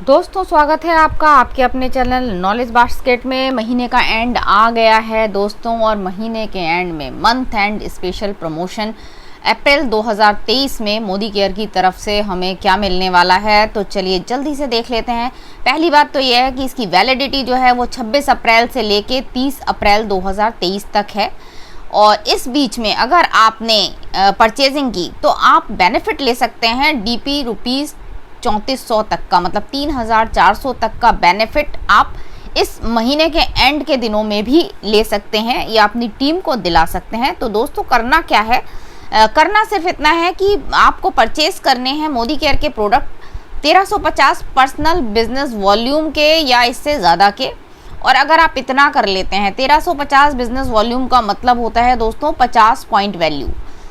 दोस्तों स्वागत है आपका आपके अपने चैनल नॉलेज बास्केट में। महीने का एंड आ गया है दोस्तों, और महीने के एंड में मंथ एंड स्पेशल प्रमोशन अप्रैल 2023 में मोदी केयर की तरफ से हमें क्या मिलने वाला है, तो चलिए जल्दी से देख लेते हैं। पहली बात तो यह है कि इसकी वैलिडिटी जो है वो 26 अप्रैल से लेके 30 अप्रैल 2023 तक है। और इस बीच में अगर आपने परचेजिंग की तो आप बेनिफिट ले सकते हैं डीपी रुपीज़ 3400 तक का, मतलब 3400 तक का बेनिफिट आप इस महीने के एंड के दिनों में भी ले सकते हैं या अपनी टीम को दिला सकते हैं। तो दोस्तों करना क्या है, करना सिर्फ इतना है कि आपको परचेज करने हैं मोदी केयर के प्रोडक्ट 1350 पर्सनल बिजनेस वॉल्यूम के या इससे ज़्यादा के। और अगर आप इतना कर लेते हैं, 1350 बिजनेस वॉल्यूम का मतलब होता है दोस्तों 50 पॉइंट वैल्यू।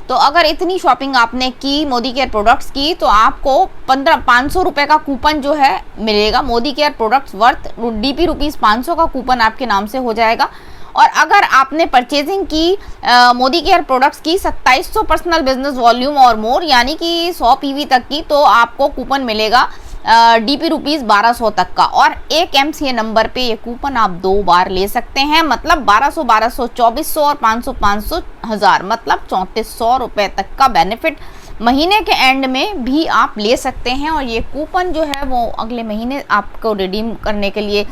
तो अगर इतनी शॉपिंग आपने की मोदी केयर प्रोडक्ट्स की तो आपको 500 रुपये का कूपन जो है मिलेगा। Modi care products worth DP rupees 500 का कूपन आपके नाम से हो जाएगा। और अगर आपने परचेजिंग की मोदी केयर प्रोडक्ट्स की 2700 पर्सनल बिजनेस वॉल्यूम और मोर, यानी कि 100 पीवी तक की, तो आपको कूपन मिलेगा डीपी रुपीज़ 1200 तक का। और एक एमसीए नंबर पे ये कूपन आप 2 बार ले सकते हैं, मतलब 1200 1200 2400 और 500 500 1000, मतलब 3400 रुपये तक का बेनिफिट महीने के एंड में भी आप ले सकते हैं। और ये कूपन जो है वो अगले महीने आपको रिडीम करने के लिए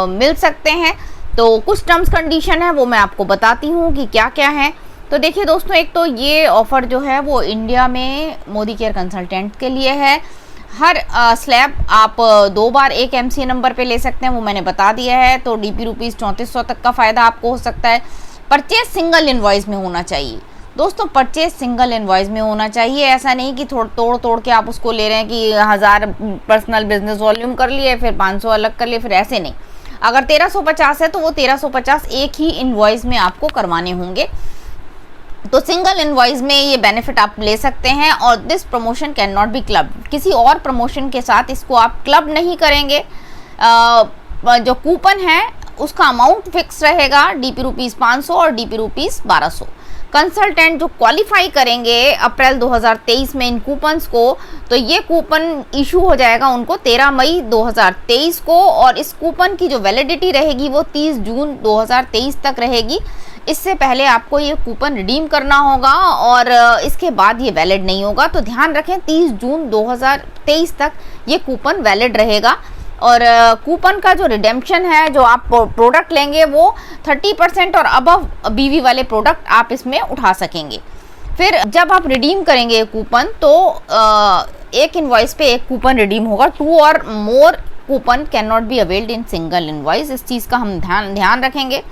मिल सकते हैं। तो कुछ टर्म्स कंडीशन है वो मैं आपको बताती हूँ कि क्या क्या है। तो देखिए दोस्तों, एक तो ये ऑफ़र जो है वो इंडिया में मोदी केयर कंसल्टेंट के लिए है। हर स्लैब आप 2 बार एक एमसीए नंबर पे ले सकते हैं, वो मैंने बता दिया है। तो डीपी रुपीज़ 3400 तक का फ़ायदा आपको हो सकता है। परचेज सिंगल इनवॉइस में होना चाहिए दोस्तों, परचेज सिंगल इनवॉइस में होना चाहिए। ऐसा नहीं कि तोड़ के आप उसको ले रहे हैं कि 1000 पर्सनल बिजनेस वॉल्यूम कर लिए फिर 500 अलग कर लिए, फिर ऐसे नहीं। अगर 1350 है तो वो 1350 एक ही इनवॉइस में आपको करवाने होंगे। तो सिंगल इनवॉइस में ये बेनिफिट आप ले सकते हैं। और this promotion can not be club, किसी और प्रमोशन के साथ इसको आप क्लब नहीं करेंगे। जो कूपन है उसका अमाउंट फिक्स रहेगा, डीपी रुपीज़ 500 और डीपी रुपीज़ 1200। कंसल्टेंट जो क्वालिफाई करेंगे अप्रैल 2023 में इन कूपन्स को, तो ये कूपन इशू हो जाएगा उनको 13 मई 2023 को। और इस कूपन की जो वैलिडिटी रहेगी वो 30 जून 2023 तक रहेगी। इससे पहले आपको ये कूपन रिडीम करना होगा और इसके बाद ये वैलिड नहीं होगा। तो ध्यान रखें 30 जून 2023 तक ये कूपन वैलिड रहेगा। और कूपन का जो रिडेम्पशन है, जो आप प्रोडक्ट लेंगे वो 30% और अबव बीवी वाले प्रोडक्ट आप इसमें उठा सकेंगे। फिर जब आप रिडीम करेंगे कूपन तो एक इनवॉइस पे एक कूपन रिडीम होगा। 2 और more coupon can not be availed in single invoice. इस चीज़ का हम ध्यान रखेंगे।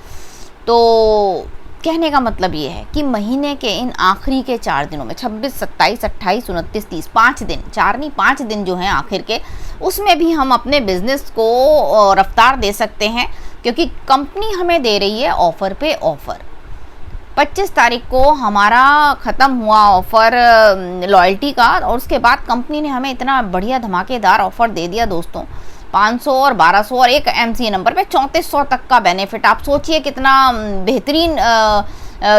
तो कहने का मतलब ये है कि महीने के इन आखिरी के 4 दिनों में 26, 27, 28, 29, 30, 5 दिन, 4 नहीं 5 दिन जो हैं आखिर के, उसमें भी हम अपने बिजनेस को रफ्तार दे सकते हैं। क्योंकि कंपनी हमें दे रही है ऑफ़र पे ऑफ़र। 25 तारीख को हमारा ख़त्म हुआ ऑफ़र लॉयल्टी का, और उसके बाद कंपनी ने हमें इतना बढ़िया धमाकेदार ऑफ़र दे दिया दोस्तों, 500 और 1200 और एक एमसीए नंबर पे 3400 तक का बेनिफिट। आप सोचिए कितना बेहतरीन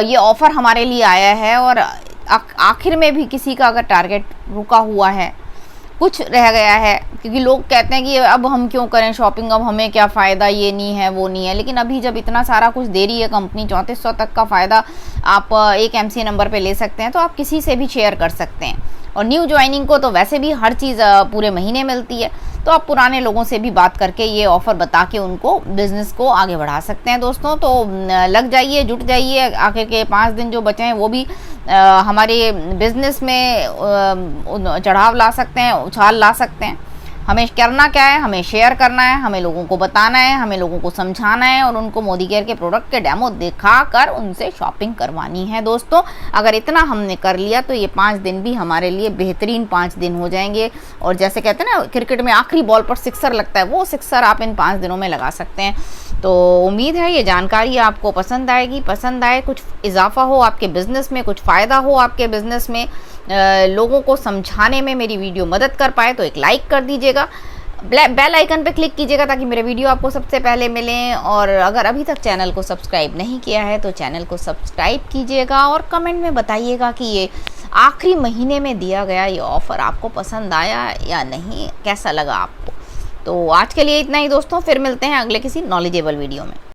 ये ऑफ़र हमारे लिए आया है। और आखिर में भी किसी का अगर टारगेट रुका हुआ है, कुछ रह गया है, क्योंकि लोग कहते हैं कि अब हम क्यों करें शॉपिंग, अब हमें क्या फ़ायदा, ये नहीं है वो नहीं है। लेकिन अभी जब इतना सारा कुछ दे रही है कंपनी, 3400 तक का फ़ायदा आप एक एमसीए नंबर पे ले सकते हैं, तो आप किसी से भी शेयर कर सकते हैं। और न्यू ज्वाइनिंग को तो वैसे भी हर चीज़ पूरे महीने मिलती है, तो आप पुराने लोगों से भी बात करके ये ऑफ़र बता के उनको बिज़नेस को आगे बढ़ा सकते हैं दोस्तों। तो लग जाइए, जुट जाइए। आखिर के 5 दिन जो बचे हैं वो भी हमारे बिज़नेस में चढ़ाव ला सकते हैं, उछाल ला सकते हैं। हमें करना क्या है, हमें शेयर करना है, हमें लोगों को बताना है, हमें लोगों को समझाना है और उनको मोदी केयर के प्रोडक्ट के डेमो दिखाकर उनसे शॉपिंग करवानी है दोस्तों। अगर इतना हमने कर लिया तो ये 5 दिन भी हमारे लिए बेहतरीन 5 दिन हो जाएंगे। और जैसे कहते हैं ना क्रिकेट में आखिरी बॉल पर सिक्सर लगता है, वो सिक्सर आप इन 5 दिनों में लगा सकते हैं। तो उम्मीद है ये जानकारी आपको पसंद आएगी, पसंद आए, कुछ इजाफा हो आपके बिज़नेस में, कुछ फ़ायदा हो आपके बिज़नेस में, लोगों को समझाने में मेरी वीडियो मदद कर पाए तो एक लाइक कर दीजिएगा, बेल आइकन पे क्लिक कीजिएगा ताकि मेरे वीडियो आपको सबसे पहले मिलें। और अगर अभी तक चैनल को सब्सक्राइब नहीं किया है तो चैनल को सब्सक्राइब कीजिएगा और कमेंट में बताइएगा कि ये आखिरी महीने में दिया गया ये ऑफ़र आपको पसंद आया या नहीं, कैसा लगा आपको। तो आज के लिए इतना ही दोस्तों, फिर मिलते हैं अगले किसी नॉलेजेबल वीडियो में।